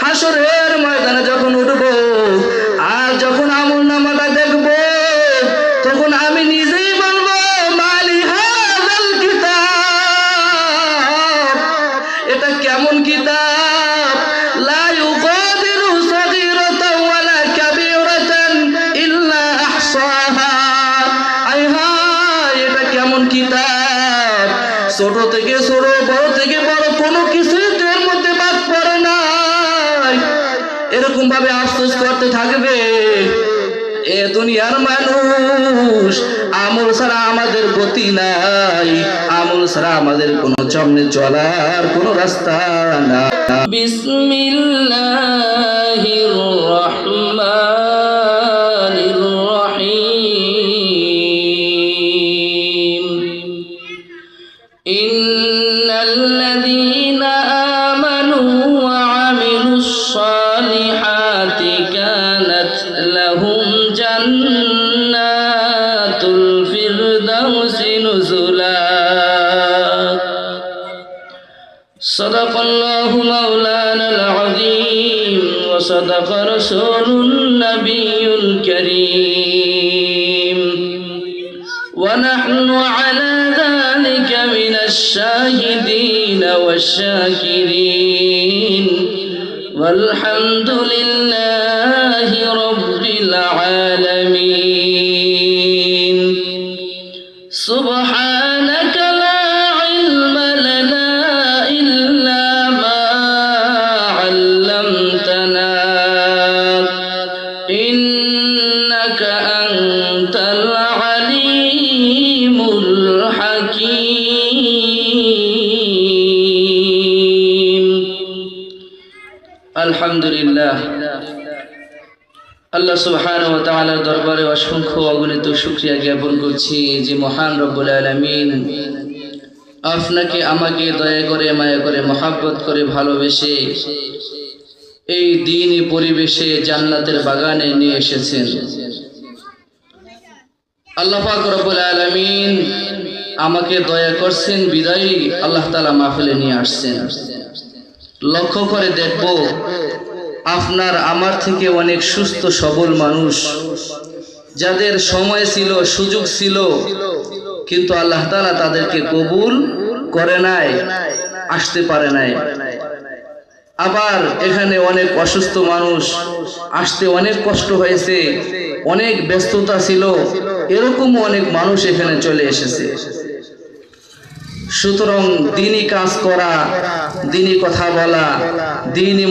হাসরের ময়দানে যখন উঠবো আর যখন আমলনামাটা দেখবো তখন আমি নিজেই বলবো মালি হাযাল কিতাব, এটা কেমন কিতাব, লা ইউগাদিরু সাগীরাতান ওয়ালা কাবীরাতান ইল্লা আহসাহা। আয় হায়, এটা কেমন কিতাব, ছোট থেকে ছোট, বড় থেকে বড় কোনো কিছুই এর মধ্যে বাদ পড়ে নাই। এরকম ভাবে আফসোস করতে থাকবে এ দুনিয়ার মানুষ। আমল ছাড়া আমাদের গতি নাই, আমল ছাড়া আমাদের কোনো সামনে চলার কোনো রাস্তা না। বিসমিল্লাহির রহমানির রহিম। ইন্নাল্লাযীনা আমানু ওয়া আমিলুস সালিহাতি কানাত লাহুম জান্নাতুল ফিরদাউসি নুজুলা। সাদাকাল্লাহু মাওলানাল আযীম ওয়া সাদাকা রাসূলুন নাবিয়্যুল কারীম ওয়া নাহনু আলা যালিকা মিনাশ শাহিদিন ওয়াশ শাকিরিন ওয়ালহামদুলিল্লাহি রাব্বিল আলামিন। সুবহানাকা লা ইলমা লানা ইল্লা মা 'আল্লামতানা ইন্নাকা আনতাল আলিমুল হাকীম। আলহামদুলিল্লাহ, আল্লাহ সুবহানাহু ওয়া তাআলার দরবারে অসংখ্য অগণিত শুকরিয়া জ্ঞাপন করছি যে মহান রব্বুল আলামিন আপনাকে আমাকে দয়া করে, মায়া করে, মহব্বত করে, ভালোবেসে এই দ্বীনি পরিবেশে জান্নাতের বাগানে নিয়ে এসেছেন। আল্লাহ পাক রব্বুল আলামিন আমাকে দয়া করছেন বিদায়ী আল্লাহ তাআলা মাহফিলে নিয়ে আসছেন। লক্ষ্য করে দেখব আপনার আমার থেকে অনেক সুস্থ সবল মানুষ যাদের সময় ছিল, সুযোগ ছিল, কিন্তু আল্লাহ তাআলা তাদেরকে কবুল করে নাই, আসতে পারে নাই। আবার এখানে অনেক অসুস্থ মানুষ, আসতে অনেক কষ্ট হয়েছে, অনেক ব্যস্ততা ছিল, এরকম অনেক মানুষ এখানে চলে এসেছে। সুতরাং দ্বীনি কাজ করা, দ্বীনি কথা বলা, দ্বীনি